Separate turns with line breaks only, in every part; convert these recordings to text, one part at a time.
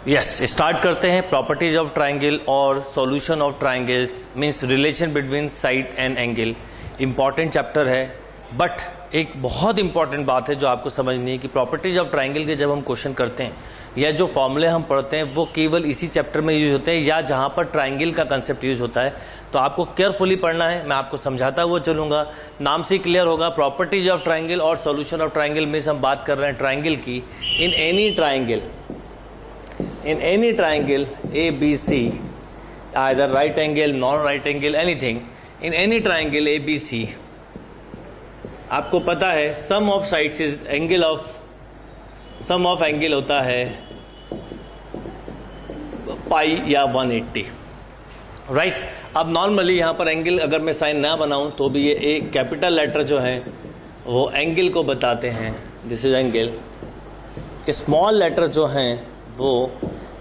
Yes, start करते हैं। Properties of triangle और solution of triangles means relation between side and angle. Important chapter है, but एक बहुत इंपॉर्टेंट बात है जो आपको समझनी है कि प्रॉपर्टीज ऑफ ट्राइंगल के जब हम क्वेश्चन करते हैं या जो फॉर्मूले हम पढ़ते हैं वो केवल इसी चैप्टर में यूज होते हैं या जहां पर ट्राइंगल का कंसेप्ट यूज होता है। तो आपको केयरफुली पढ़ना है, मैं आपको समझाता हुआ चलूंगा, नाम से क्लियर होगा। प्रॉपर्टीज ऑफ ट्राइंगल और सॉल्यूशन ऑफ ट्राइंगल में हम बात कर रहे हैं ट्राइंगल की। In any triangle A B C, either right angle, non right angle, anything, in any triangle A B C, आपको पता है sum of sides is angle of, sum of angle होता है पाई या 180, राइट। अब नॉर्मली यहां पर एंगल अगर मैं साइन ना बनाऊं तो भी ये एक कैपिटल लेटर जो है वो एंगल को बताते हैं, this is angle. Small letter जो हैं वो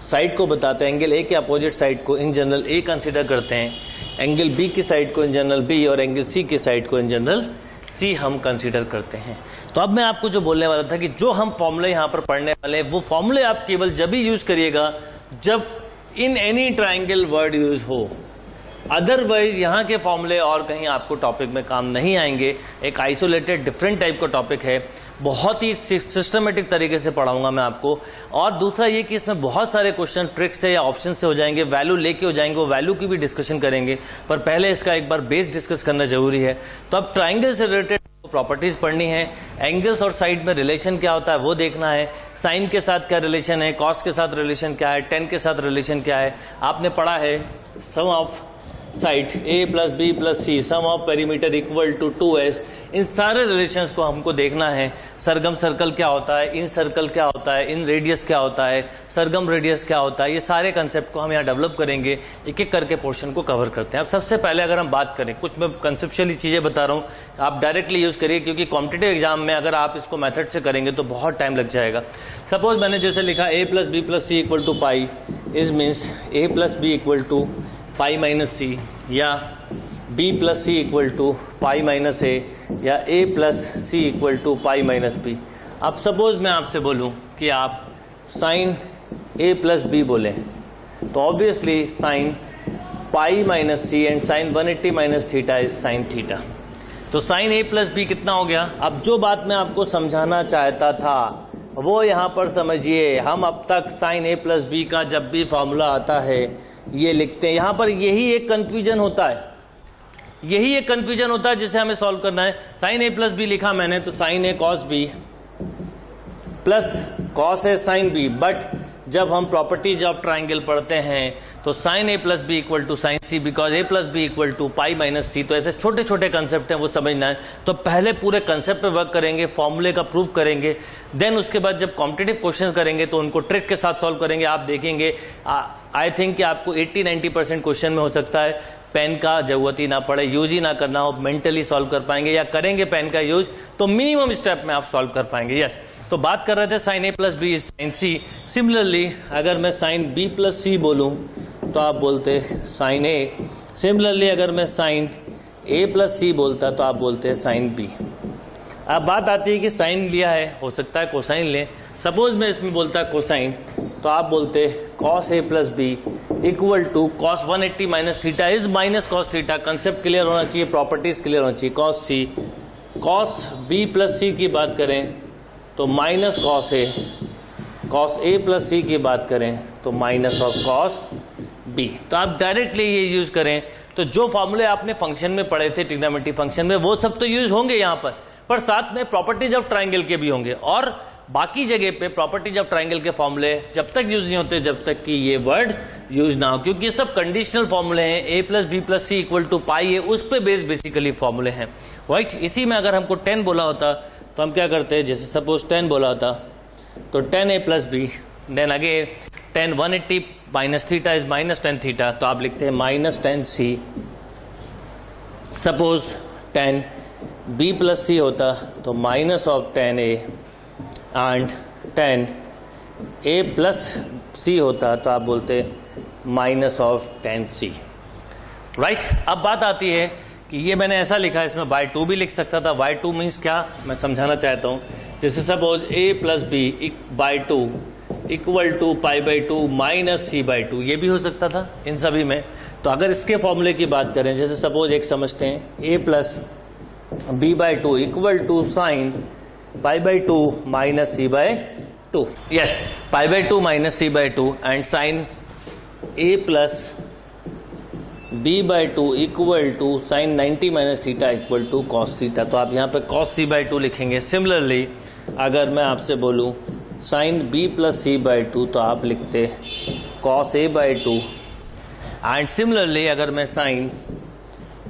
साइड को बताते हैं। एंगल ए के अपोजिट साइड को इन जनरल ए कंसीडर करते हैं, एंगल बी की साइड को इन जनरल बी, और एंगल सी की साइड को इन जनरल सी हम कंसीडर करते हैं। तो अब मैं आपको जो बोलने वाला था कि जो हम फॉर्मूले यहां पर पढ़ने वाले हैं वो फॉर्मूले आप केवल जब ही यूज करिएगा जब इन एनी ट्राइंगल वर्ड यूज हो, अदरवाइज यहां के फॉर्मूले और कहीं आपको टॉपिक में काम नहीं आएंगे। एक आइसोलेटेड डिफरेंट टाइप का टॉपिक है, बहुत ही सिस्टमेटिक तरीके से पढ़ाऊंगा मैं आपको। और दूसरा ये कि इसमें बहुत सारे क्वेश्चन ट्रिक से या ऑप्शन से हो जाएंगे, वैल्यू लेके हो जाएंगे, वो वैल्यू की भी डिस्कशन करेंगे, पर पहले इसका एक बार बेस डिस्कस करना जरूरी है। तो अब ट्राइंगल से रिलेटेड प्रॉपर्टीज पढ़नी है, एंगल्स और साइड में रिलेशन क्या होता है वो देखना है, साइन के साथ क्या रिलेशन है, कॉस के साथ रिलेशन क्या है, टेन के साथ रिलेशन क्या है। आपने पढ़ा है sum of side A plus B plus C, sum of perimeter equal to 2s। इन सारे रिलेशंस को हमको देखना है। सरगम सर्कल क्या होता है, इन सर्कल क्या होता है, इन रेडियस क्या होता है, सरगम रेडियस क्या होता है, ये सारे कंसेप्ट को हम यहाँ डेवलप करेंगे। एक एक करके पोर्शन को कवर करते हैं। अब सबसे पहले अगर हम बात करें, कुछ मैं कंसेप्चुअली चीजें बता रहा हूँ, आप डायरेक्टली यूज करिए, क्योंकि कॉम्पिटिटिव एग्जाम में अगर आप इसको मेथड से करेंगे तो बहुत टाइम लग जाएगा। सपोज मैंने जैसे लिखा A plus B plus C equal to pi, is means A plus B equal to pi minus C, या b plus C equal to pi minus A, या a plus C equal to pi minus B. अब suppose मैं आपसे बोलूं कि आप sign a plus B बोले, तो obviously sine pi minus C and sine 180 minus theta is sine theta. तो साइन a प्लस बी कितना हो गया। अब जो बात मैं आपको समझाना चाहता था वो यहां पर समझिए। हम अब तक साइन a प्लस बी का जब भी फॉर्मूला आता है ये लिखते हैं, यहां पर यही एक कंफ्यूजन होता है, यही एक कंफ्यूजन होता है जिसे हमें सॉल्व करना है। साइन a प्लस बी लिखा मैंने, तो sine a cos B plus cos A sine B, but जब हम प्रॉपर्टीज ऑफ ट्राइंगल पढ़ते हैं तो sine a plus B equal to sine C, because a plus B equal to pi minus C. तो ऐसे छोटे छोटे कंसेप्ट हैं वो समझना है। तो पहले पूरे कंसेप्ट पे वर्क करेंगे, फॉर्मूले का प्रूव करेंगे, देन उसके बाद जब कॉम्पिटिटिव क्वेश्चंस करेंगे तो उनको ट्रिक के साथ सॉल्व करेंगे। आप देखेंगे आई थिंक कि आपको 80-90% क्वेश्चन में हो सकता है पेन का जरूरत ही ना पड़े, यूज ही ना करना हो, मेंटली सॉल्व कर पाएंगे, या करेंगे पेन का यूज तो मिनिमम स्टेप में आप सॉल्व कर पाएंगे। यस, तो बात कर रहे थे sign A plus B sine C. Similarly अगर मैं साइन बी प्लस सी बोलूं तो आप बोलते साइन ए। सिमिलरली अगर मैं साइन ए प्लस सी बोलता तो आप बोलते साइन बी। अब बात आती है कि साइन लिया है, हो सकता है कोसाइन ले। सपोज मैं इसमें बोलता कोसाइन, तो आप बोलते cos A plus B equal to cos 180 minus theta is minus cos theta. Concept clear होना चाहिए, प्रॉपर्टीज क्लियर होना चाहिए। Cos C, cos B plus C की बात करें तो minus cos A, cos A plus C की बात करें तो माइनस ऑफ कॉस बी। तो आप डायरेक्टली ये यूज करें तो जो फॉर्मूले आपने फंक्शन में पढ़े थे, ट्रिग्नोमेट्री फंक्शन में, वो सब तो यूज होंगे यहाँ पर साथ में प्रॉपर्टीज ऑफ ट्राइंगल के भी होंगे। और बाकी जगह पे प्रॉपर्टीज ऑफ ट्राइंगल के फॉर्मूले जब तक यूज नहीं होते जब तक कि ये वर्ड यूज ना हो, क्योंकि ये सब कंडीशनल फॉर्मूले हैं। A plus B plus C equal to pi है, उस पे बेस बेसिकली फॉर्मूले हैं, राइट। इसी में अगर हमको 10 बोला होता तो हम क्या करते हैं, जैसे सपोज 10 बोला होता तो 10 a plus B, then again 10 180 minus theta is minus 10 theta, तो आप लिखते हैं minus 10 C. Suppose 10 b plus C होता तो minus of 10 a and 10 a plus C होता तो आप बोलते माइनस ऑफ 10 सी, राइट। अब बात आती है कि ये मैंने ऐसा लिखा है, इसमें बाय 2 भी लिख सकता था। बाय 2 मीन्स क्या, मैं समझाना चाहता हूं। जैसे suppose a plus B by 2 equal to pi by two minus C by two, ये भी हो सकता था इन सभी में। तो अगर इसके फॉर्मूले की बात करें, जैसे सपोज एक समझते हैं A plus B by two equal to sine pi by two minus C by two, yes pi by two minus C by two and sine A plus B by two equal to sine 90 minus theta equal to cos theta. तो आप यहाँ पे cos C by two लिखेंगे। Similarly अगर मैं आपसे बोलूँ sine B plus C by two तो आप लिखते cos A by two. And similarly अगर मैं साइन,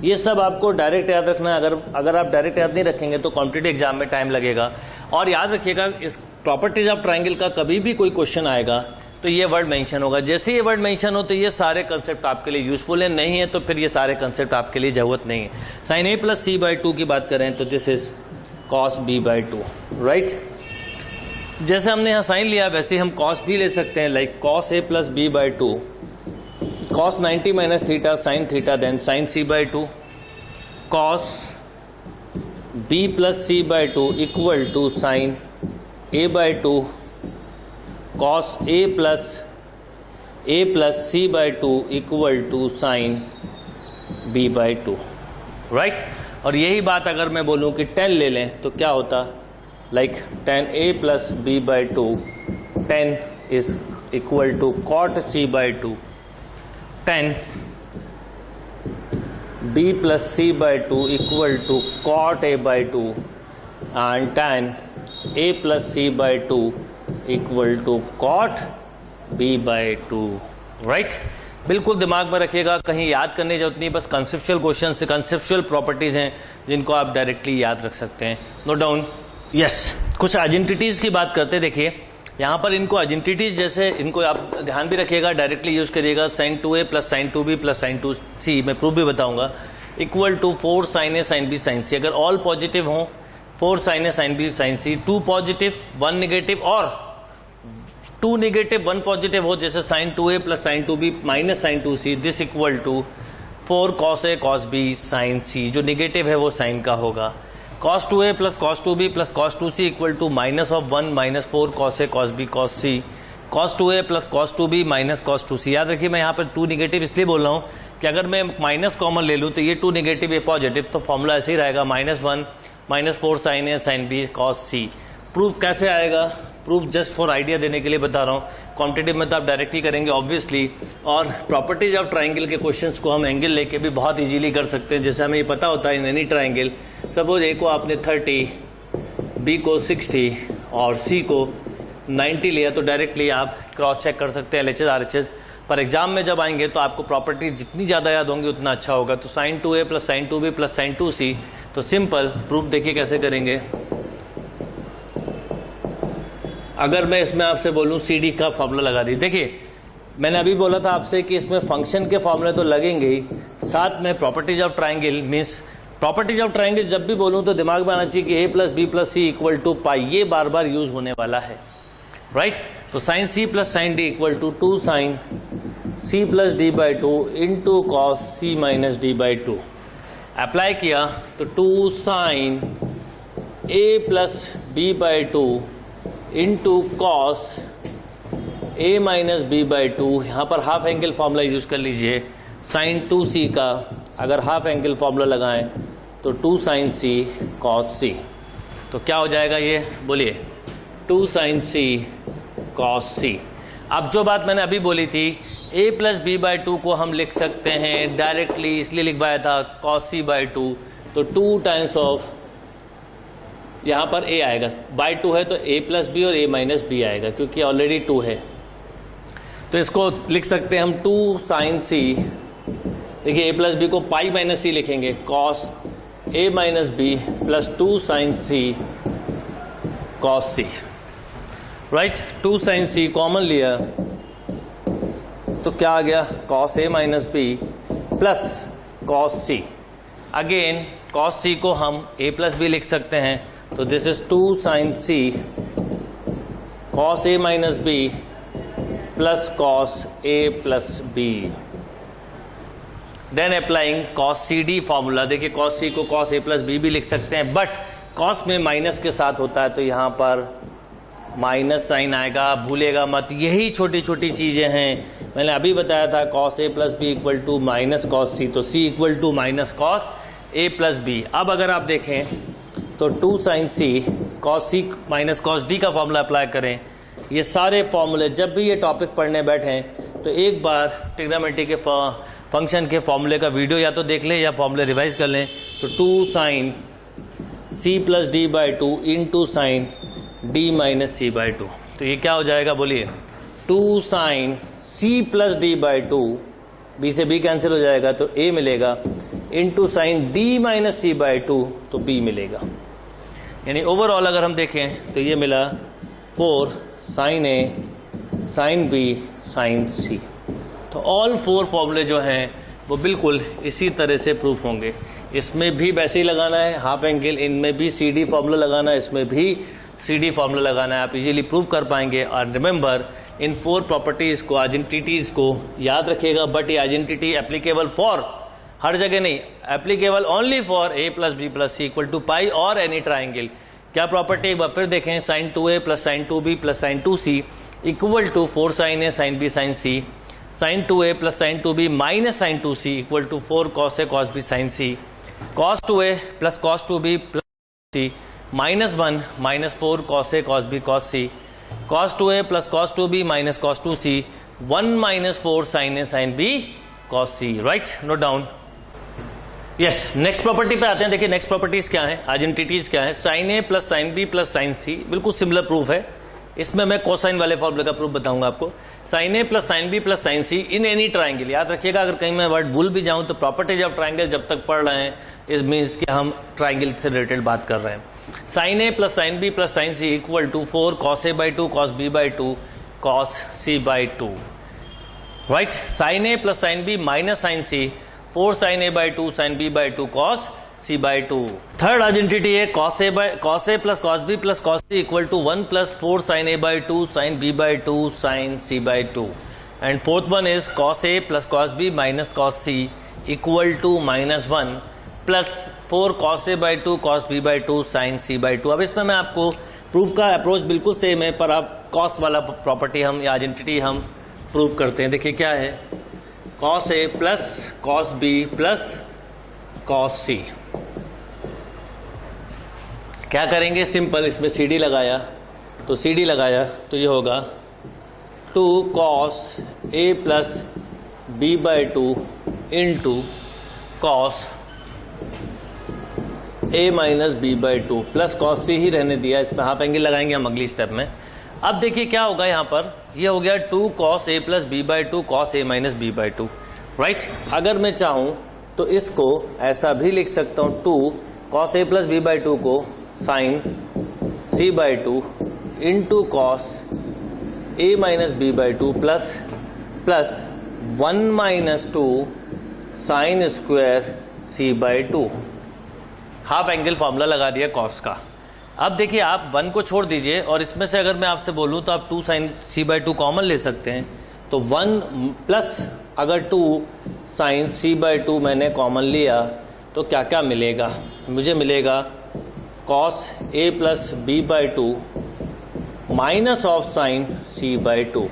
ये सब आपको डायरेक्ट याद रखना है। अगर आप डायरेक्ट याद नहीं रखेंगे तो कॉम्पिटिटिव एग्जाम में टाइम लगेगा। और याद रखिएगा इस प्रॉपर्टीज ऑफ ट्राइंगल का कभी भी कोई क्वेश्चन आएगा तो ये वर्ड मेंशन होगा। जैसे ये वर्ड मेंशन हो तो ये सारे कंसेप्ट आपके लिए यूजफुल है, नहीं है तो फिर ये सारे कंसेप्ट आपके लिए जरूरत नहीं है। Sine A plus C by two की बात करें तो this is cos B by two, right. जैसे हमने यहाँ साइन लिया वैसे हम कॉस भी ले सकते हैं, like cos A plus B by two cos 90 minus theta sine theta then sine C by two cos B plus C by two equal to sine A by two cos A plus C by two equal to sine B by two, right. और यही बात अगर मैं बोलूं कि 10 ले लें तो क्या होता, like tan a plus B by two 10 is equal to cot C by two 10 b plus C by two equal to cot a by two and tan a plus C by two equal to cot b by two, right. बिल्कुल दिमाग में रखिएगा, कहीं याद करने की जरूरत नहीं, बस कंसेप्चुअल क्वेश्चन से कंसेप्चुअल प्रॉपर्टीज हैं जिनको आप डायरेक्टली याद रख सकते हैं। Note down. यस, कुछ आइडेंटिटीज की बात करते, देखिए यहाँ पर इनको आइडेंटिटीज जैसे इनको आप ध्यान भी रखिएगा, डायरेक्टली यूज करिएगा। Sine 2a plus sine 2b plus sine 2c, मैं प्रूफ भी बताऊंगा, equal to 4 sine A sine B sine C. अगर ऑल पॉजिटिव हो 4 sine A sine B sine C, 2 positive 1 negative और 2 नेगेटिव 1 पॉजिटिव हो, जैसे sine 2a plus sine 2b minus sine 2c, this equal to 4 cos A cos B sine C. जो negative है वो sine का होगा। cos 2a plus cos 2b plus cos 2c equal to minus of 1 minus 4 cos a cos b cos c, cos 2a plus cos 2b minus cos 2c। याद रखिए मैं यहाँ पर 2 निगेटिव इसलिए बोल रहा हूँ कि अगर मैं माइनस कॉमन ले लूँ तो ये 2 निगेटिव ये पॉजिटिव, तो फॉर्मूला ऐसे ही रहेगा minus 1 minus 4 sine A sine B cos c। Proof कैसे आएगा, प्रूफ जस्ट फॉर आइडिया देने के लिए बता रहा हूँ। क्वांटिटेटिव में तो आप डायरेक्टली करेंगे ऑब्वियसली, और प्रॉपर्टीज ऑफ ट्राइंगल के क्वेश्चंस को हम एंगल लेके भी बहुत इजीली कर सकते हैं। जैसे हमें ये पता होता है इन एनी ट्राइंगल, सपोज ए को आपने 30, बी को 60 और सी को 90 लिया तो डायरेक्टली आप क्रॉस चेक कर सकते हैं LHS RHS। पर एग्जाम में जब आएंगे तो आपको प्रॉपर्टीज जितनी ज्यादा याद होंगी उतना अच्छा होगा। तो sine 2a plus sine 2b plus sine 2c, तो सिंपल प्रूफ देखिए कैसे करेंगे। अगर मैं इसमें आपसे बोलूं CD का फॉर्मूला लगा दी, देखिए मैंने अभी बोला था आपसे कि इसमें फंक्शन के फॉर्मूले तो लगेंगे ही, साथ में properties of triangle means properties of triangle जब भी बोलूं तो दिमाग में आना चाहिए कि a plus B plus C equal to pi, ये बार बार यूज होने वाला है, राइट। तो sine C plus sine D equal to 2 sine C plus D by two into cos C minus D by two. Apply किया तो 2 sine a plus B by two into cos a minus B by two. यहाँ पर half angle formula use कर लीजिए sign 2c का, अगर half angle formula लगाएं तो 2 साइन c कॉस c। तो क्या हो जाएगा ये बोलिए, 2 साइन c कॉस c। अब जो बात मैंने अभी बोली थी a plus B by two को हम लिख सकते हैं डायरेक्टली, इसलिए लिखवाया था कॉस c बाई टू, तो 2 टाइम्स ऑफ यहाँ पर a आएगा, बाई 2 है तो a प्लस बी और a माइनस बी आएगा क्योंकि ऑलरेडी 2 है। तो इसको लिख सकते हैं हम 2 साइन c, देखिए a प्लस बी को पाई माइनस सी लिखेंगे, cos a minus B plus 2 sine c cos c, right. 2 sine c common लिया तो क्या आ गया, cos a minus B plus cos c। Again cos c को हम a प्लस बी लिख सकते हैं, तो this is 2 sine c cos a minus B plus cos a plus B. Then applying cos C D formula, देखिए cos C को cos a plus B भी लिख सकते हैं, बट कॉस में माइनस के साथ होता है तो यहां पर माइनस साइन आएगा, भूलेगा मत। यही छोटी छोटी चीजें हैं। मैंने अभी बताया था cos A plus B equal to minus cos C, तो C equal to minus cos A plus B. अब अगर आप देखें तो 2 sine C cos C minus cos D का फॉर्मूला अप्लाई करें। ये सारे फॉर्मूले जब भी ये टॉपिक पढ़ने बैठे तो एक बार ट्रिग्नोमेट्री के फंक्शन के फॉर्मूले का वीडियो या तो देख लें या फॉर्मूले रिवाइज कर लें। तो 2 sine C plus D by two into sine D minus C by two, तो ये क्या हो जाएगा बोलिए? 2 sine C plus D by two, B से बी कैंसिल हो जाएगा तो ए मिलेगा, into sine D minus C by two, तो बी मिलेगा। यानी ओवरऑल अगर हम देखें तो ये मिला 4 sine A sine B sine सी। तो ऑल 4 फॉर्मूले जो हैं वो बिल्कुल इसी तरह से प्रूफ होंगे। इसमें भी वैसे ही लगाना है हाफ एंगल, इनमें भी सी डी फॉर्मूला लगाना है, इसमें भी सी डी फॉर्मूला लगाना है। आप इजीली प्रूव कर पाएंगे। और रिमेंबर इन 4 प्रॉपर्टीज को, आइडेंटिटीज को याद रखिएगा। बट ये आइडेंटिटी एप्लीकेबल फॉर हर जगह नहीं, applicable only for A plus B plus C equal to pi और एनी ट्राइंगल। क्या प्रॉपर्टी एक बार फिर देखें? Sine 2a plus sine 2b plus sine 2c equal to 4 sine A sine B sine C, sine 2a plus sine 2b minus sine 2c equal to 4 cos A cos B sine C, cos 2a plus cos 2b plus C minus 1 minus 4 cos A cos B cos C, cos 2a plus cos 2b minus cos 2c 1 minus 4 sine A sine B cos C. Right, note down. Yes, next property पे आते हैं। देखिए next properties क्या है, identities क्या है। Sine A plus sine B plus sine C, बिल्कुल similar proof है। इसमें मैं कोसाइन वाले फॉर्मूले का प्रूफ बताऊंगा आपको। Sine A plus sine B plus sine C in any triangle. याद रखिएगा, अगर कहीं मैं वर्ड भूल भी जाऊं तो प्रॉपर्टीज ऑफ ट्राइंगल जब तक पढ़ रहे हैं इस मीन्स कि हम ट्राइंगल से रिलेटेड बात कर रहे हैं। Sine A plus sine B plus sine C equal to 4 cos A by two cos B by two cos C by two. Right, sine A plus sine B minus sine C 4 sine A by two sine B by two cos C by two. Third identity है cos A plus cos B plus cos C equal to 1 plus 4 sine A by two sine B by two sine C by two. And fourth one is cos A plus cos B minus cos C equal to minus 1 plus 4 cos A by two cos B by two sine C by two. अब इसमें मैं आपको proof का approach बिल्कुल same है, पर आप cos वाला प्रॉपर्टी हम या आइडेंटिटी हम प्रूव करते हैं। देखिए क्या है, cos A plus cos B plus cos C. क्या करेंगे? सिंपल, इसमें सी डी लगाया तो सी डी लगाया तो ये होगा 2 cos A plus B by two into cos A minus B by two plus cos C ही रहने दिया। इसमें हाफ एंगल लगाएंगे हम अगली स्टेप में। अब देखिए क्या होगा यहाँ पर, ये हो गया 2 cos A plus B by two cos A minus B by two. Right, अगर मैं चाहूं तो इसको ऐसा भी लिख सकता हूं, 2 cos A plus B by two को sine C by two into cos A minus B by two plus 1 minus 2 sine square C by two. Half angle formula लगा दिया कॉस का। अब देखिए आप 1 को छोड़ दीजिए और इसमें से अगर मैं आपसे बोलूं तो आप 2 sine C by two common ले सकते हैं। तो 1 प्लस अगर 2 साइन सी बाई टू मैंने कॉमन लिया तो क्या क्या मिलेगा? मुझे मिलेगा cos A plus B by two minus of sine C by two.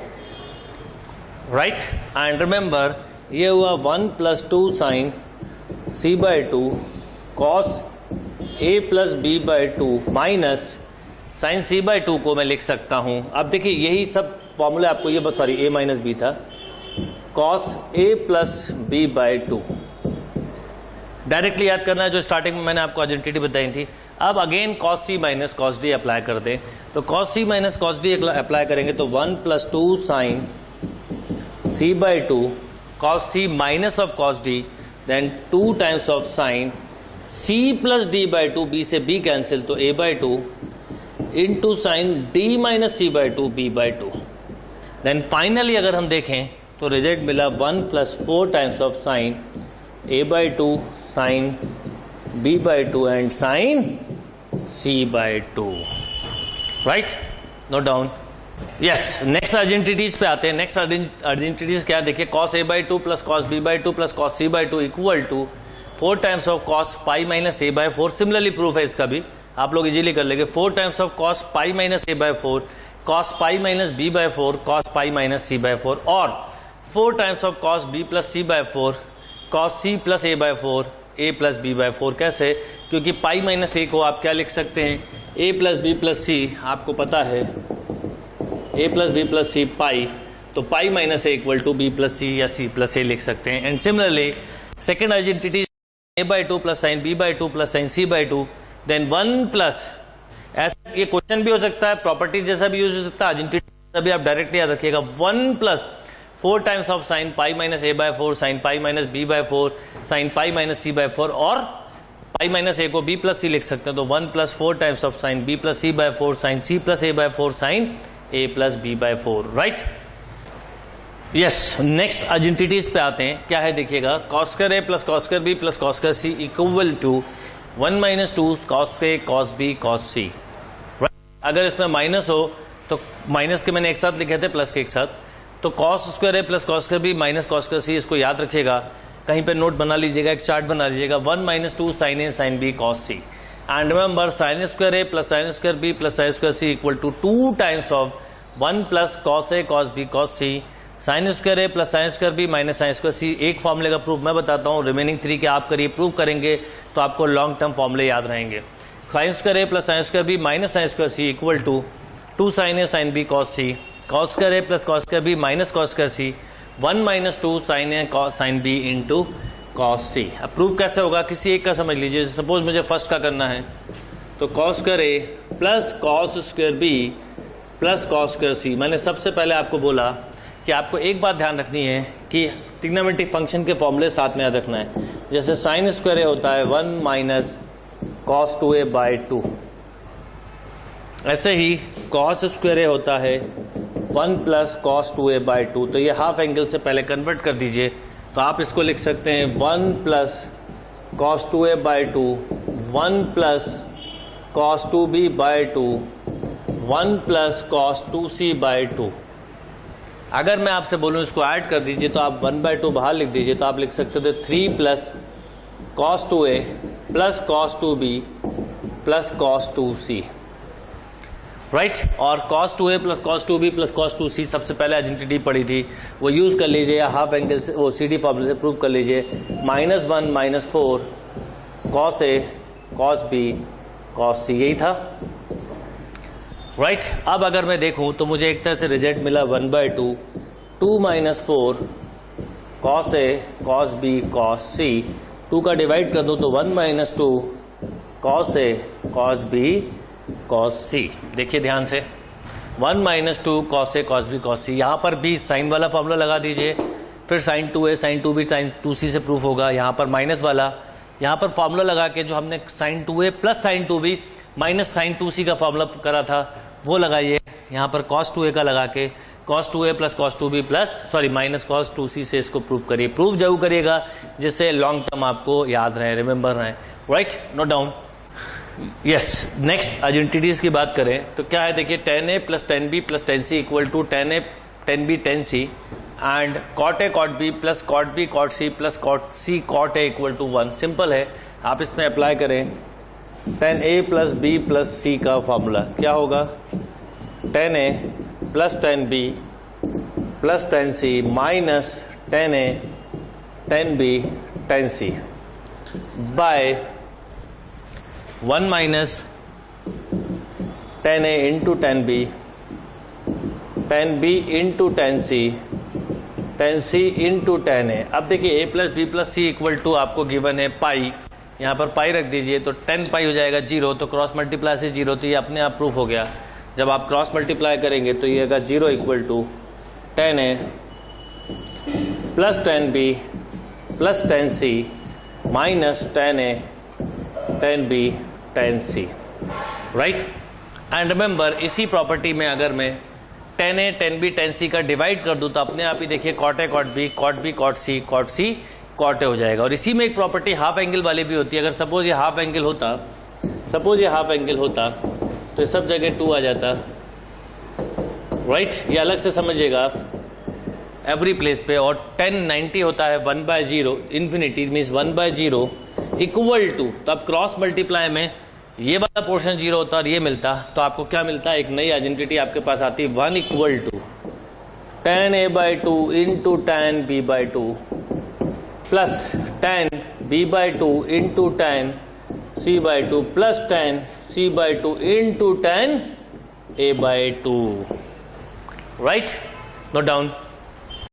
Right, and remember ये हुआ 1 plus 2 sine C by two cos A plus B by two minus sine C by two को मैं लिख सकता हूं। अब देखिए यही सब फॉर्मूला आपको ये सॉरी ए माइनस बी था, cos A plus B by two. Directly याद करना है जो स्टार्टिंग में मैंने आपको आइडेंटिटी बताई थी। अब again cos C minus cos D apply कर दे, तो cos C minus cos D apply करेंगे तो 1 plus 2 sine C by two cos C minus of cos D then 2 times of sine C plus D by two, B से B cancel तो A by two into sine D minus C by two B by two. Then finally अगर हम देखें तो result मिला 1 plus 4 times of sine A by two sine B by two and sine C by two. Right, note down. Yes, next identities पे आते हैं। Next identities क्या देखिए, cos A by two plus cos B by two plus cos C by two equal to 4 times of cos pi minus A by 4। Similarly proof है इसका भी, आप लोग इजीली कर लेंगे। 4 times of cos pi minus A by 4 cos pi minus B by 4 cos pi minus C by 4 और 4 times of cos b plus C by 4 cos c plus A by 4 a plus B by 4। कैसे? क्योंकि पाई minus ए को आप क्या लिख सकते हैं, a plus B plus C, आपको पता है a plus B plus C pi, तो pi minus A equal to B plus C या सी प्लस ए लिख सकते हैं। And similarly second identity a by 2 plus sine b by 2 plus sine c by 2, then 1 plus, ऐसा ये question भी हो सकता है, प्रॉपर्टी जैसा भी यूज हो सकता है, आइडेंटिटी भी आप डायरेक्टली याद रखिएगा। 1 plus 4 times of sine pi minus A by 4 sine pi minus B by 4 sine pi minus C by 4 और पाई माइनस ए को बी प्लस सी लिख सकते हैं, तो 1 plus 4 times of sine B plus C by 4 sine C plus A by 4 sine A plus B by 4। Right, yes. Next identities पे आते हैं, क्या है देखिएगा, cos square A plus cos square B plus cos square C equal to 1 minus 2 cos A cos B cos C. अगर इसमें minus हो तो माइनस के मैंने एक साथ लिखे थे, प्लस के एक साथ, तो cos square A plus cos square B minus cos square C, इसको याद रखिएगा, कहीं पे नोट बना लीजिएगा, एक चार्ट बना लीजिएगा। 1 minus 2 sine A sine B cos C, and remember sine square A plus sine square B plus sine square C equal to 2 times of 1 plus cos A cos B cos C, sine square A plus sine square B minus sine square C. एक फॉर्मूले का proof मैं बताता हूँ, remaining 3 के आप करिए, proof करेंगे तो आपको लॉन्ग टर्म फॉर्मूले याद रहेंगे। Sine square A plus sine square B minus sine square C equal to 2 sine A sine B cos C, cos square A plus cos square B minus cos square C, 1 minus 2 sine A sine B into cos C. अब proof कैसे होगा, किसी एक का समझ लीजिए, suppose मुझे first का करना है, तो cos square A plus cos square B plus cos square C. मैंने सबसे पहले आपको बोला कि आपको एक बात ध्यान रखनी है कि ट्रिग्नोमेट्रिक फंक्शन के फॉर्मूले साथ में याद रखना है। जैसे साइन स्क्वायर ए होता है 1 माइनस कॉस 2a बाय 2, ऐसे ही कॉस स्क्वायर ए होता है 1 प्लस कॉस 2a बाय 2। तो ये हाफ एंगल से पहले कन्वर्ट कर दीजिए, तो आप इसको लिख सकते हैं 1 plus cos 2a by 2, 1 plus cos 2b by 2, 1 plus cos 2c by 2। अगर मैं आपसे बोलूं इसको ऐड कर दीजिए, तो आप 1 बाय 2 बाहर लिख दीजिए, तो आप लिख सकते थे 3 plus cos 2a plus cos 2b plus cos 2c। Right, और cos 2a plus cos 2b plus cos 2c सबसे पहले आइडेंटिटी पड़ी थी, वो यूज कर लीजिए, या हाफ एंगल से वो CD फॉर्मूले से प्रूव कर लीजिए। -1 minus 4 cos a cos b cos c, यही था। राइट, अब अगर मैं देखूं तो मुझे एक तरह से रिजल्ट मिला 1/2, 2 minus 4 cos a cos b cos c, 2 का डिवाइड कर दूं तो 1 minus 2 cos a cos b cos c। देखिए ध्यान से, 1 minus 2 cos a cos b cos c, यहां पर भी साइन वाला फॉर्मूला लगा दीजिए, फिर sin 2a sin 2b sin 2c से प्रूफ होगा। यहां पर माइनस वाला, यहां पर फॉर्मूला लगा के जो हमने sin 2a plus sin 2b minus sin 2c का फॉर्मूला करा था वो लगाइए, यहां पर cos 2a का लगा के cos 2a plus cos 2b plus minus cos 2c से इसको प्रूव करिए। प्रूफ जरूर करिएगा जिससे लॉन्ग टर्म आपको याद रहे, रिमेंबर रहे। Right, note down. Yes, next identities की बात करें तो क्या है, देखिए tan a plus tan b plus tan c equal to tan a tan b tan c, and cot a cot b plus cot b cot c plus cot c cot a equal to 1। Simple है, आप इसमें apply करें tan a plus b plus c का formula क्या होगा, tan a plus tan b plus tan c minus tan a tan b tan c by 1 minus tan a into tan b into tan c into tan a। अब देखिए a plus b plus c equal to आपको given है pi, यहाँ पर पाई रख दीजिए तो 10 पाई हो जाएगा 0, तो क्रॉस मल्टीप्लाई से 0, तो ये अपने आप प्रूफ हो गया। जब आप क्रॉस मल्टीप्लाई करेंगे तो ये आएगा 0 equal to tan a plus tan b plus tan c minus tan a tan b tan c। Right, and remember इसी प्रॉपर्टी में अगर मैं tan a tan b tan c का डिवाइड कर दूं तो अपने आप ही देखिए cot a cot b cot c cot a हो जाएगा। और इसी में एक प्रॉपर्टी हाफ एंगल वाली भी होती है। अगर सपोज ये हाफ एंगल होता तो ये सब जगह 2 आ जाता। राइट, ये अलग से समझिएगा एवरी प्लेस पे। और 1090 होता है 1/0, इन्फिनिटी मीन्स 1/0 इक्वल टू, तो अब क्रॉस मल्टीप्लाई में ये वाला पोर्शन 0 होता और ये मिलता, तो आपको क्या मिलता है, एक नई आइडेंटिटी आपके पास आती है, 1 equal to tan a/2 into tan b/2 plus tan b/2 into tan c/2 plus tan c/2 into tan a/2. Right, note down.